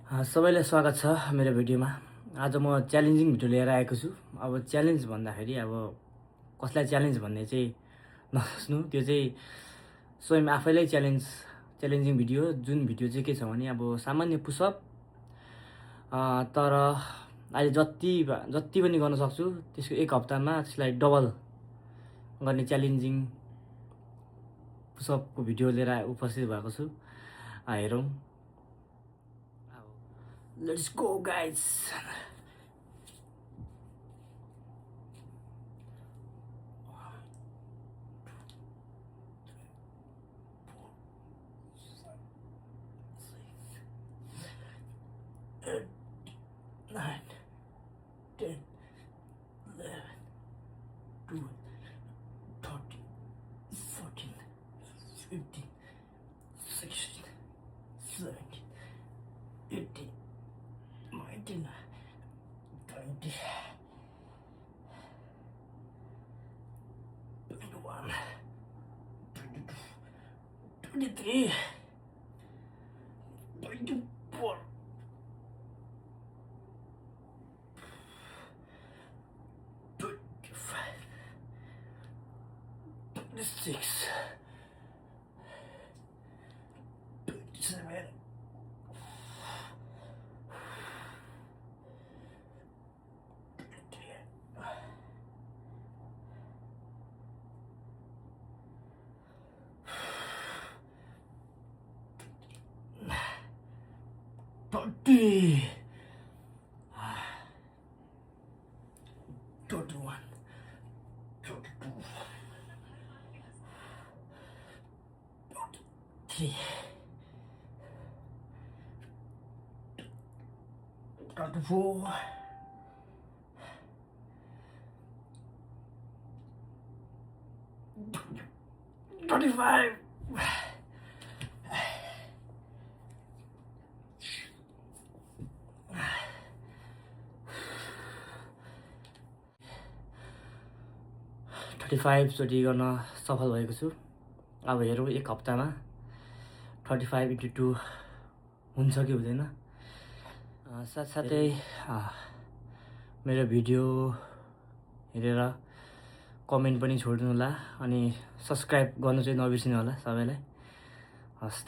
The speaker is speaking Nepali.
सबैलाई स्वागत छ मेरो भिडियोमा। आज म च्यालेन्जिङ भिडियो लिएर आएको छु। अब च्यालेन्ज भन्दाखेरि अब कसलाई च्यालेन्ज भन्ने चाहिँ नसोच्नु, त्यो चाहिँ स्वयं आफैलाई च्यालेन्जिङ भिडियो। जुन भिडियो चाहिँ के छ भने अब सामान्य पुसअप, तर अहिले जति पनि गर्न सक्छु त्यसको एक हप्तामा त्यसलाई डबल गर्ने च्यालेन्जिङ पुसअपको भिडियो लिएर उपस्थित भएको छु। हेरौँ। Let's go, guys. Nine, 10, 11, 12, 13, 14, 15, 16, 17, 18, 19, 20, 21, 22, 23, 24, 25, 26, 27, 30, 31, 32, 33, 34, 35, 35 चोटि गर्न सफल भएको छु। अब हेरौँ एक हप्तामा 35 × 2 हुन्छ कि हुँदैन। साथसाथै मेरो भिडियो हेरेर कमेन्ट पनि छोड्नु होला अनि सब्सक्राइब गर्नु चाहिँ नबिर्सिनु होला सबैलाई। हस् त।